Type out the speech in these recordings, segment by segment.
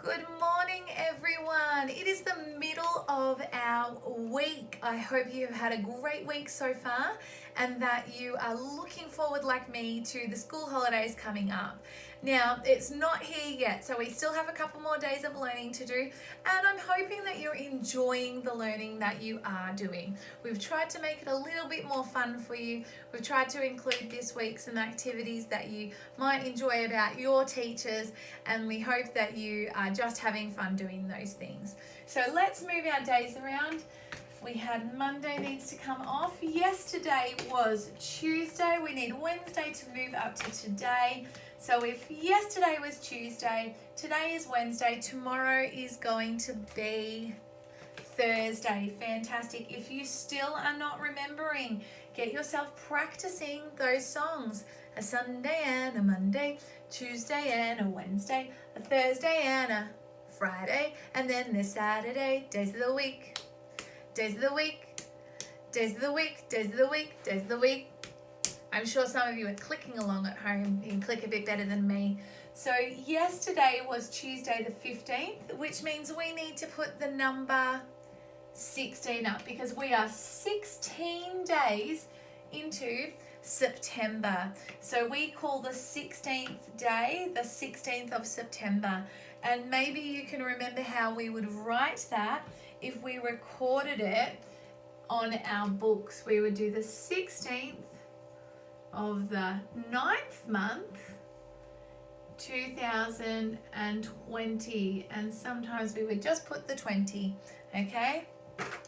Good morning, everyone. It is the middle of our week. I hope you have had a great week so far and that you are looking forward, like me, to the school holidays coming up. Now, it's not here yet, so we still have a couple more days of learning to do, and I'm hoping that you're enjoying the learning that you are doing. We've tried to make it a little bit more fun for you. We've tried to include this week some activities that you might enjoy about your teachers, and we hope that you are just having fun doing those things. So let's move our days around. We had Monday needs to come off. Yesterday was Tuesday. We need Wednesday to move up to today. So if yesterday was Tuesday, today is Wednesday, tomorrow is going to be Thursday. Fantastic. If you still are not remembering, get yourself practicing those songs. A Sunday and a Monday, Tuesday and a Wednesday, a Thursday and a Friday, and then there's Saturday, days of the week, days of the week, days of the week, days of the week, days of the week. I'm sure some of you are clicking along at home. You can click a bit better than me. So yesterday was Tuesday the 15th, which means we need to put the number 16 up because we are 16 days into September. So we call the 16th day the 16th of September. And maybe you can remember how we would write that if we recorded it on our books. We would do the 16th of the 9th month, 2020, and sometimes we would just put the 20, okay?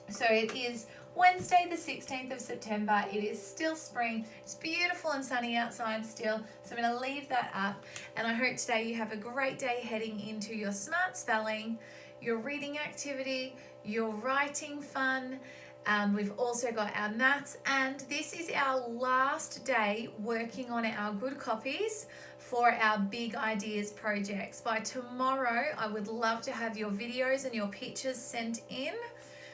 So it is Wednesday the 16th of September. It is still spring. It's beautiful and sunny outside still, so I'm going to leave that up, and I hope today you have a great day heading into your smart spelling, your reading activity, your writing fun. We've also got our maths, and this is our last day working on our good copies for our big ideas projects. By tomorrow, I would love to have your videos and your pictures sent in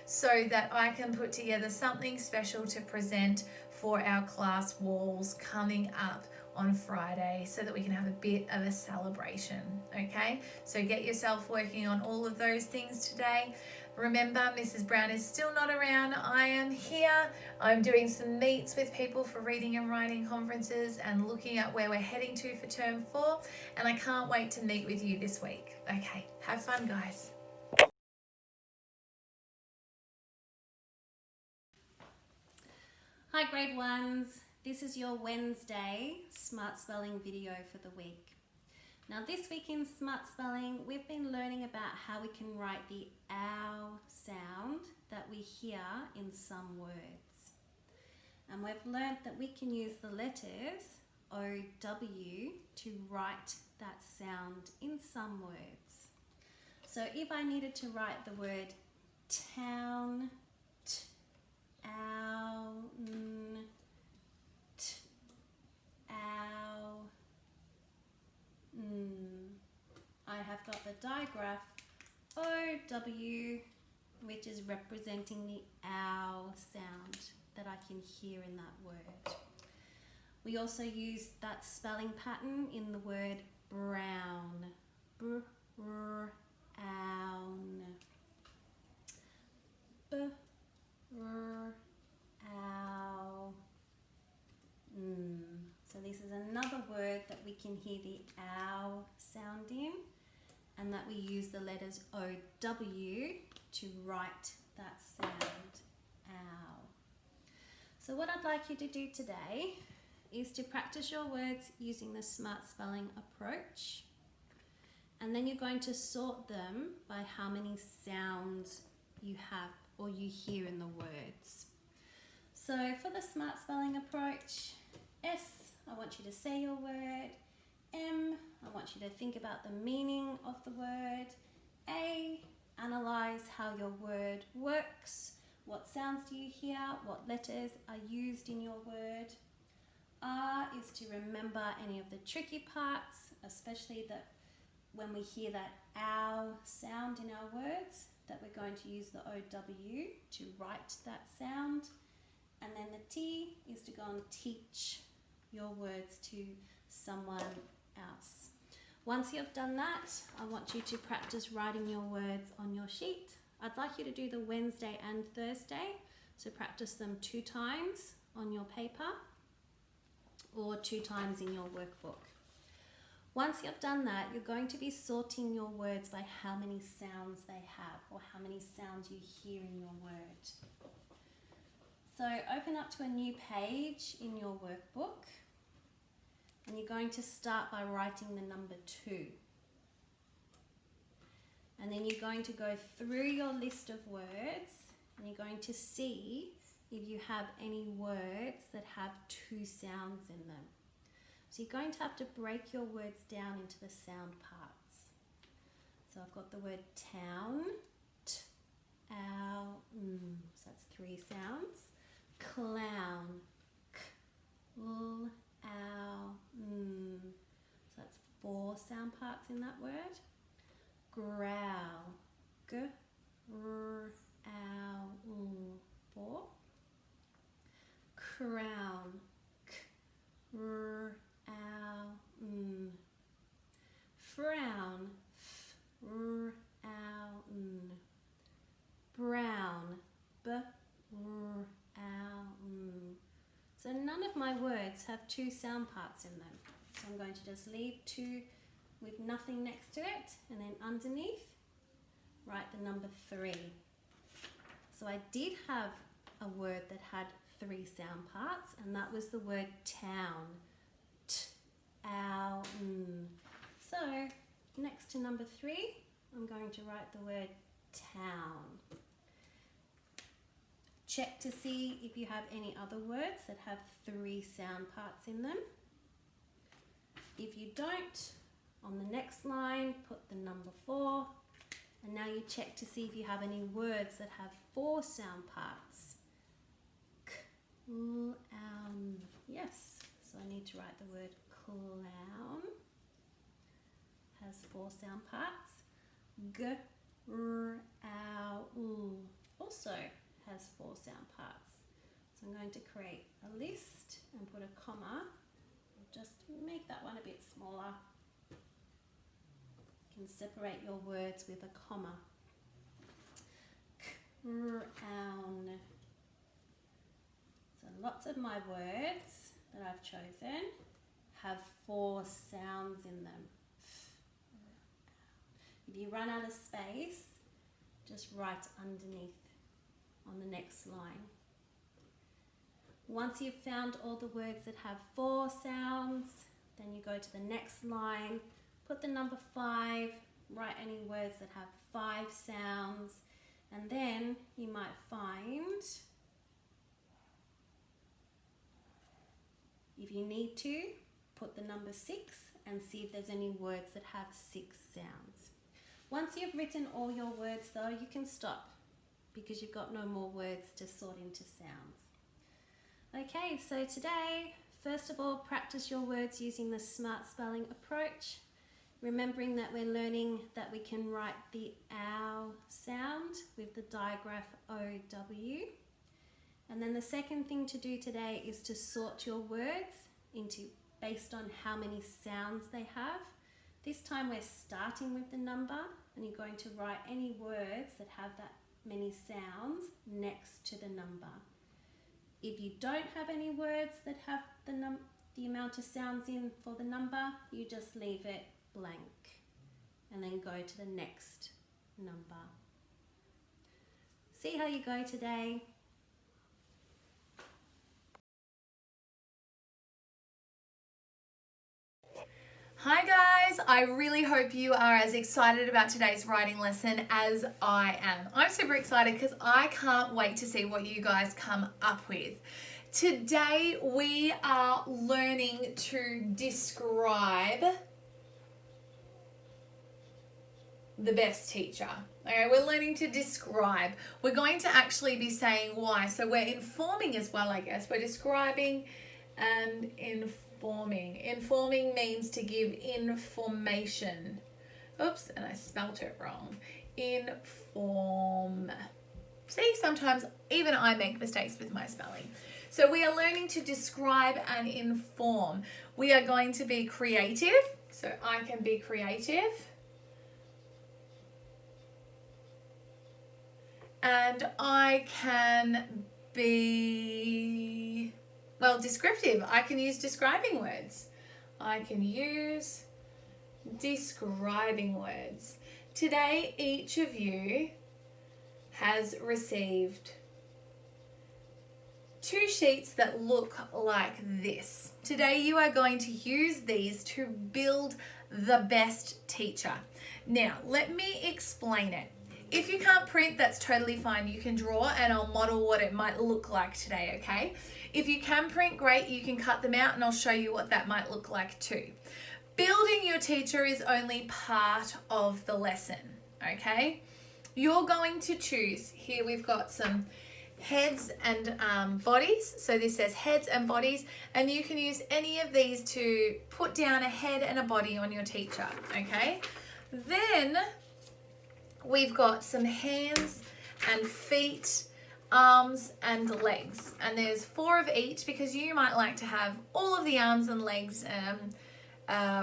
so that I can put together something special to present for our class walls coming up on Friday so that we can have a bit of a celebration, okay? So get yourself working on all of those things today. Remember, Mrs. Brown is still not around. I am here. I'm doing some meets with people for reading and writing conferences and looking at where we're heading to for term 4. And I can't wait to meet with you this week. Okay, have fun, guys. Hi grade ones, this is your Wednesday Smart Spelling video for the week. Now this week in Smart Spelling, we've been learning about how we can write the ow sound that we hear in some words. And we've learned that we can use the letters OW to write that sound in some words. So if I needed to write the word town, ow, t, ow, I have got the digraph OW, which is representing the ow sound that I can hear in that word. We also use that spelling pattern in the word brown, brown, ow. So this is another word that we can hear the ow sound in, and that we use the letters OW to write that sound, ow. So what I'd like you to do today is to practice your words using the smart spelling approach, and then you're going to sort them by how many sounds you have or you hear in the words. So for the smart spelling approach, S, I want you to say your word. M, I want you to think about the meaning of the word. A, analyze how your word works. What sounds do you hear? What letters are used in your word? R is to remember any of the tricky parts, especially that when we hear that ow sound in our words, that we're going to use the OW to write that sound. And then the T is to go and teach your words to someone else. Once you've done that, I want you to practice writing your words on your sheet. I'd like you to do the Wednesday and Thursday, so practice them 2 times on your paper or 2 times in your workbook. Once you've done that, you're going to be sorting your words by how many sounds they have or how many sounds you hear in your word. So open up to a new page in your workbook, and you're going to start by writing the number 2. And then you're going to go through your list of words, and you're going to see if you have any words that have 2 sounds in them. So you're going to have to break your words down into the sound parts. So I've got the word town, t, ow, so that's 3 sounds. Clown, k, l, ow, so that's 4 sound parts in that word. Growl, g, r, ow, 4. Crown, k, r, ow, frown, f, r, ow, brown, b, r, ow, So none of my words have 2 sound parts in them. So I'm going to just leave 2 with nothing next to it, and then underneath write the number 3. So I did have a word that had 3 sound parts, and that was the word town. T, ow, So next to number 3, I'm going to write the word town. Check to see if you have any other words that have 3 sound parts in them. If you don't, on the next line, put the number 4. And now you check to see if you have any words that have 4 sound parts. K, l, ow, yes. So I need to write the word clown. Has 4 sound parts. G, r, ow, also has 4 sound parts. So I'm going to create a list and put a comma. Just make that one a bit smaller. You can separate your words with a comma. Crown. So lots of my words that I've chosen have 4 sounds in them. If you run out of space, just write underneath on the next line. Once you've found all the words that have 4 sounds, then you go to the next line, put the number 5, write any words that have 5 sounds, and then you might find, if you need to, put the number 6 and see if there's any words that have 6 sounds. Once you've written all your words though, you can stop because you've got no more words to sort into sounds. Okay, so today, first of all, practice your words using the smart spelling approach, remembering that we're learning that we can write the ow sound with the digraph OW. And then the second thing to do today is to sort your words into based on how many sounds they have. This time we're starting with the number, and you're going to write any words that have that many sounds next to the number. If you don't have any words that have the amount of sounds in for the number, you just leave it blank and then go to the next number. See how you go today. Hi guys, I really hope you are as excited about today's writing lesson as I am. I'm super excited because I can't wait to see what you guys come up with. Today we are learning to describe the best teacher. Okay, we're learning to describe. We're going to actually be saying why. So we're informing as well, I guess. We're describing and informing. Informing means to give information. Oops, and I spelt it wrong. Inform. See, sometimes even I make mistakes with my spelling. So we are learning to describe and inform. We are going to be creative So I can be creative. And I can be, well, descriptive. I can use describing words. I can use describing words. Today, each of you has received 2 sheets that look like this. Today, you are going to use these to build the best teacher. Now, let me explain it. If you can't print, that's totally fine. You can draw and I'll model what it might look like today, okay? If you can print, great, you can cut them out and I'll show you what that might look like too. Building your teacher is only part of the lesson, okay? You're going to choose, here we've got some heads and bodies. So this says heads and bodies, and you can use any of these to put down a head and a body on your teacher, okay? Then we've got some hands and feet, arms and legs, and there's 4 of each because you might like to have all of the arms and legs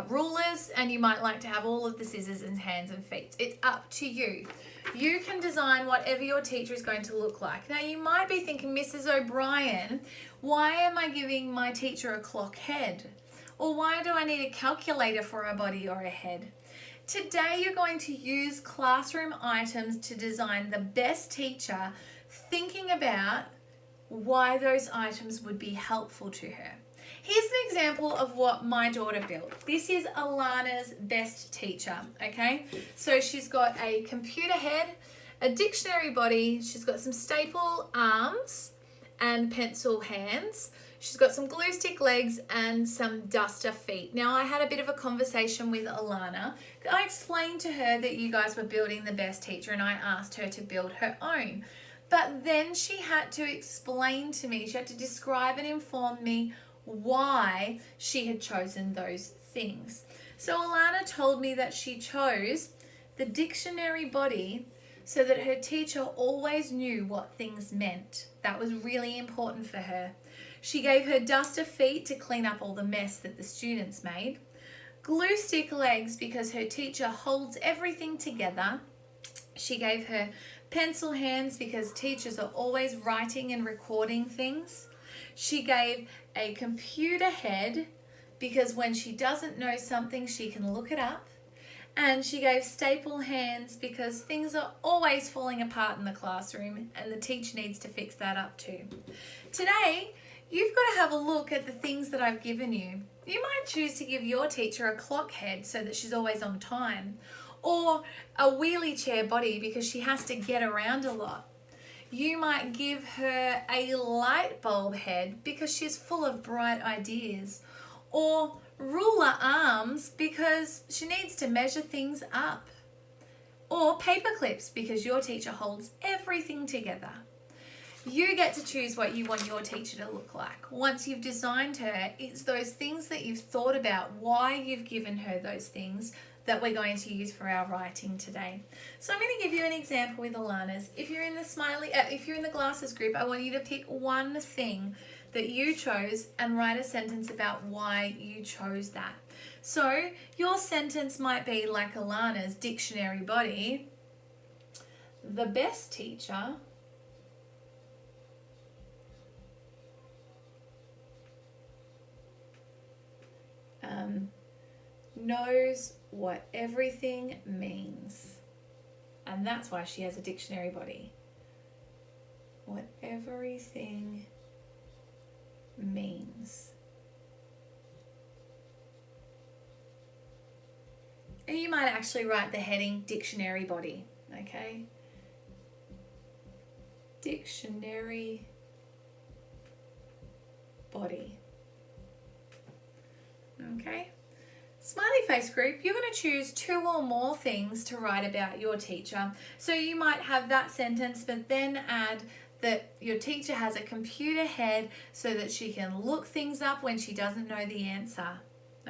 rulers, and you might like to have all of the scissors and hands and feet. It's up to you. You can design whatever your teacher is going to look like. Now you might be thinking, Mrs. O'Brien, why am I giving my teacher a clock head? Or why do I need a calculator for a body or a head? Today you're going to use classroom items to design the best teacher, thinking about why those items would be helpful to her. Here's an example of what my daughter built. This is Alana's best teacher, okay? So she's got a computer head, a dictionary body, she's got some staple arms and pencil hands. She's got some glue stick legs and some duster feet. Now, I had a bit of a conversation with Alana. I explained to her that you guys were building the best teacher and I asked her to build her own. But then she had to explain to me, she had to describe and inform me why she had chosen those things. So Alana told me that she chose the dictionary body so that her teacher always knew what things meant. That was really important for her. She gave her duster feet to clean up all the mess that the students made. Glue stick legs because her teacher holds everything together. She gave her pencil hands because teachers are always writing and recording things. She gave a computer head because when she doesn't know something, she can look it up. And she gave staple hands because things are always falling apart in the classroom and the teacher needs to fix that up too. Today, you've got to have a look at the things that I've given you. You might choose to give your teacher a clock head so that she's always on time, or a wheelie chair body because she has to get around a lot. You might give her a light bulb head because she's full of bright ideas, or ruler arms because she needs to measure things up, or paper clips because your teacher holds everything together. You get to choose what you want your teacher to look like. Once you've designed her, it's those things that you've thought about, why you've given her those things, that we're going to use for our writing today. So I'm going to give you an example with Alana's. If you're in the glasses group, I want you to pick one thing that you chose and write a sentence about why you chose that. So your sentence might be like Alana's dictionary body. The best teacher knows what everything means. And that's why she has a dictionary body. What everything means. And you might actually write the heading dictionary body, okay? Dictionary body. Okay? Smiley face group, you're going to choose 2 or more things to write about your teacher. So you might have that sentence, but then add that your teacher has a computer head so that she can look things up when she doesn't know the answer.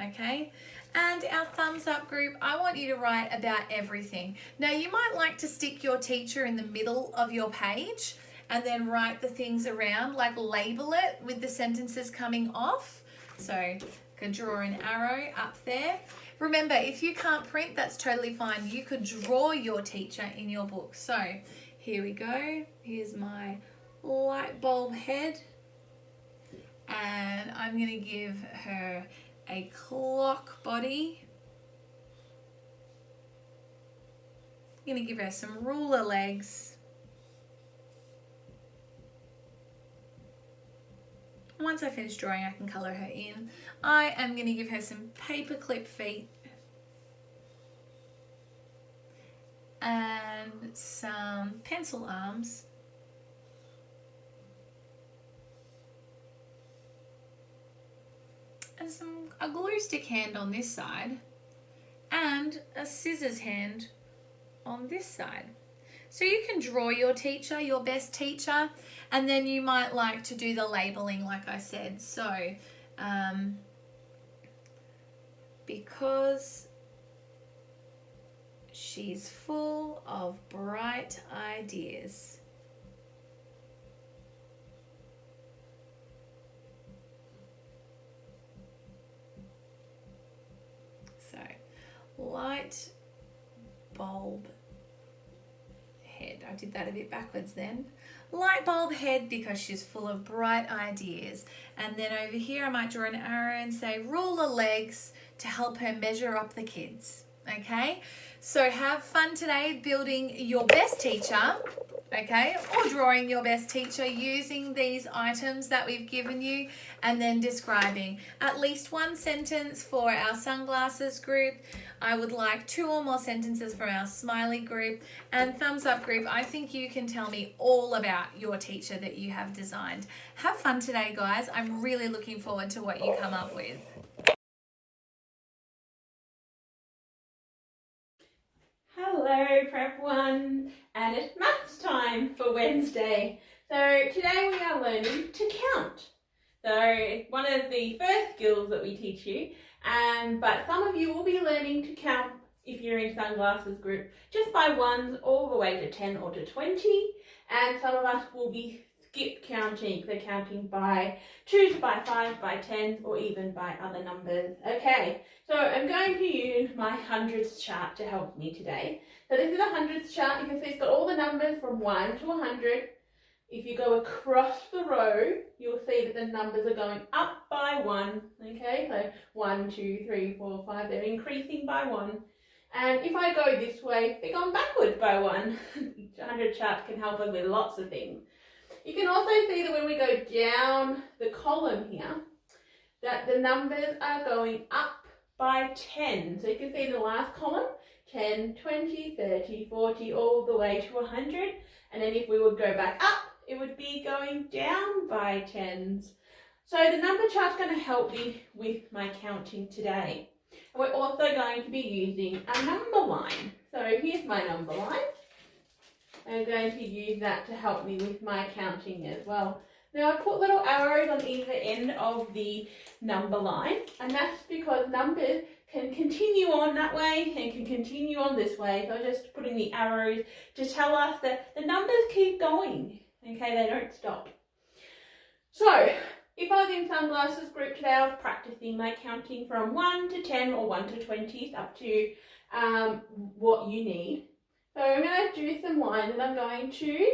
Okay? And our thumbs up group, I want you to write about everything. Now you might like to stick your teacher in the middle of your page and then write the things around, like label it with the sentences coming off. So could draw an arrow up there. Remember, if you can't print, that's totally fine. You could draw your teacher in your book. So here we go. Here's my light bulb head. And I'm going to give her a clock body. I'm going to give her some ruler legs. Once I finish drawing, I can colour her in. I am going to give her some paperclip feet and some pencil arms. And a glue stick hand on this side and a scissors hand on this side. So you can draw your teacher, your best teacher, and then you might like to do the labelling like I said. So because she's full of bright ideas. So light bulb head. I did that a bit backwards then. Light bulb head because she's full of bright ideas. And then over here I might draw an arrow and say ruler legs to help her measure up the kids. Okay, so have fun today building your best teacher, okay, or drawing your best teacher using these items that we've given you, and then describing at least one sentence for our sunglasses group. I would like 2 or more sentences from our smiley group, and thumbs up group. I think you can tell me all about your teacher that you have designed. Have fun today, guys. I'm really looking forward to what you come up with. Hello Prep 1, and it's maths time for Wednesday. So today we are learning to count. So one of the first skills that we teach you, but some of you will be learning to count if you're in sunglasses group just by ones all the way to 10 or to 20, and some of us will be skip counting, so counting by 2s, by 5s, by 10s, or even by other numbers. Okay, so I'm going to use my hundreds chart to help me today. So this is a hundreds chart. You can see it's got all the numbers from 1 to 100. If you go across the row, you'll see that the numbers are going up by 1. Okay, so 1, 2, 3, 4, 5, they're increasing by 1. And if I go this way, they're going backwards by 1. 100 chart can help us with lots of things. You can also see that when we go down the column here, that the numbers are going up by 10. So you can see in the last column, 10, 20, 30, 40, all the way to 100. And then if we would go back up, it would be going down by 10s. So the number chart's going to help me with my counting today. And we're also going to be using a number line. So here's my number line. I'm going to use that to help me with my counting as well. Now I put little arrows on either end of the number line, and that's because numbers can continue on that way and can continue on this way. So I'm just putting the arrows to tell us that the numbers keep going, okay, they don't stop. So if I was in sunglasses group today, I was practicing my counting from 1 to 10 or 1 to 20, up to what you need. So I'm going to do some lines and I'm going to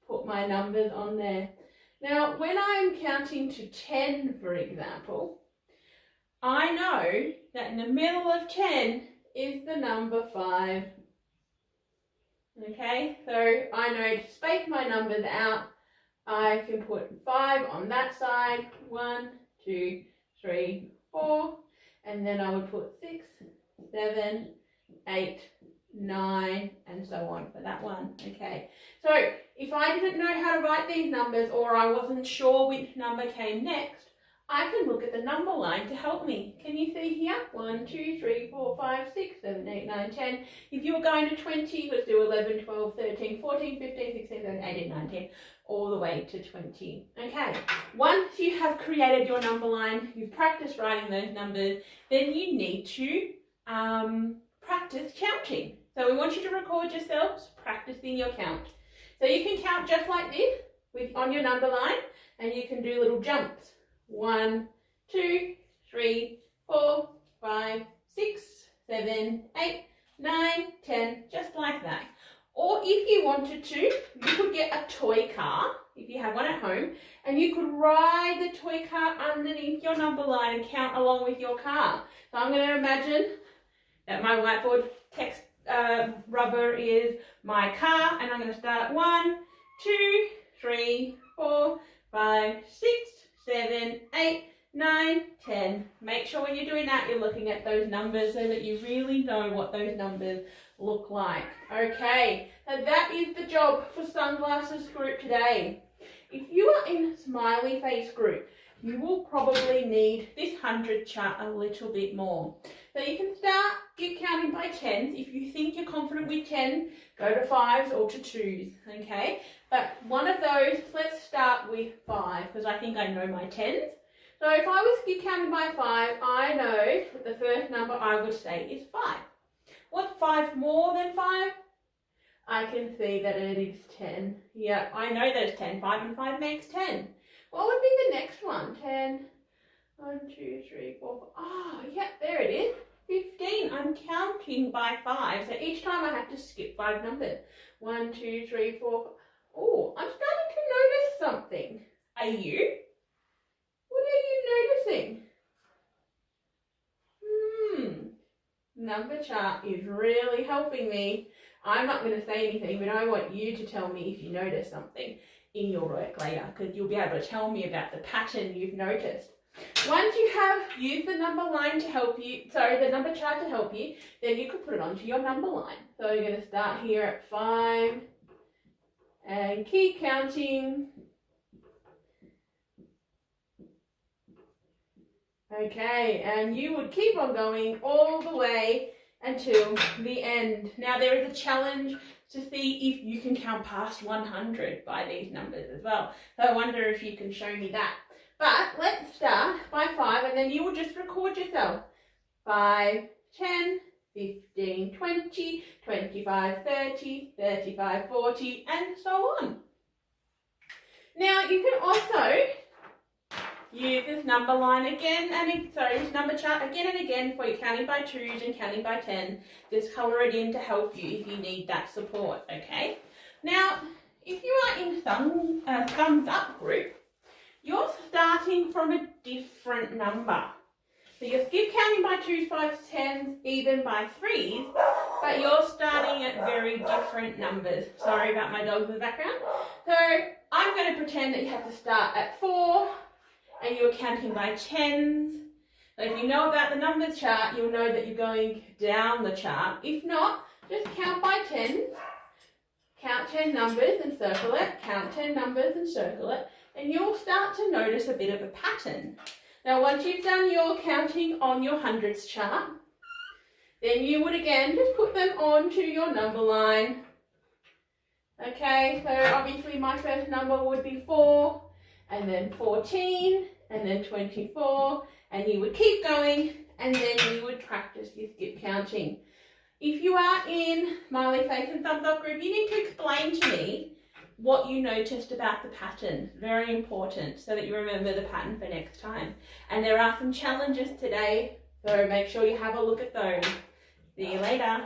put my numbers on there. Now, when I'm counting to 10, for example, I know that in the middle of 10 is the number 5. Okay, so I know to space my numbers out, I can put 5 on that side, 1, 2, 3, 4, and then I would put 6, 7, 8, 9, and so on for that one. Okay, so if I didn't know how to write these numbers, or I wasn't sure which number came next, I can look at the number line to help me. Can you see here? 1, 2, 3, 4, 5, 6, 7, 8, 9, 10. If you were going to 20, let's do 11, 12, 13, 14, 15, 16, 17, 18, 19, all the way to 20. Okay, once you have created your number line, you've practiced writing those numbers, then you need to practice counting. So we want you to record yourselves practicing your count. So you can count just like this on your number line, and you can do little jumps. 1, 2, 3, 4, 5, 6, 7, 8, 9, 10, just like that. Or if you wanted to, you could get a toy car, if you have one at home, and you could ride the toy car underneath your number line and count along with your car. So I'm going to imagine that my whiteboard text rubber is my car, and I'm going to start at 1, 2, 3, 4, 5, 6, 7, 8, 9, 10. Make sure when you're doing that, you're looking at those numbers so that you really know what those numbers look like. Okay, so that is the job for Sunglasses group today. If you are in Smiley Face group, you will probably need this 100 chart a little bit more. So you can start counting by 10s. If you think you're confident with 10, go to 5s or to 2s, okay? But one of those, let's start with 5, because I think I know my 10s. So if I was counting by 5, I know that the first number I would say is 5. What's 5 more than 5? I can see that it is 10. Yeah, I know that it's 10. 5 and 5 makes 10. What would be the next one? 10, 1, 2, 3, 4, 5. Oh, yeah, there it is. 15. I'm counting by 5. So each time I have to skip 5 numbers. 1, 2, 3, 4, 5. Oh, I'm starting to notice something. Are you? What are you noticing? Number chart is really helping me. I'm not going to say anything, but I want you to tell me if you notice something in your work later, because you'll be able to tell me about the pattern you've noticed. Once you have used the number line to help you, the number chart to help you, then you can put it onto your number line. So you're going to start here at 5 and keep counting. Okay, and you would keep on going all the way until the end. Now there is a challenge to see if you can count past 100 by these numbers as well. So I wonder if you can show me that. But let's start by 5, and then you will just record yourself. 5, 10, 15, 20, 25, 30, 35, 40, and so on. Now you can also use this number line again and this number chart again and again for your counting by 2s and counting by 10. Just colour it in to help you if you need that support, okay? Now, if you are in thumbs up group, you're starting from a different number. So you're still counting by 2s, 5s, 10s, even by 3s, but you're starting at very different numbers. Sorry about my dogs in the background. So I'm going to pretend that you have to start at 4, and you're counting by 10s. So if you know about the numbers chart, you'll know that you're going down the chart. If not, just count by 10s. Count 10 numbers and circle it. Count 10 numbers and circle it. And you'll start to notice a bit of a pattern. Now once you've done your counting on your hundreds chart, then you would again just put them onto your number line. Okay, so obviously my first number would be 4, and then 14, and then 24, and you would keep going, and then you would practice your skip counting. If you are in Smiley Face and Thumbs Up group, you need to explain to me what you noticed about the pattern. Very important, so that you remember the pattern for next time. And there are some challenges today, so make sure you have a look at those. See you later.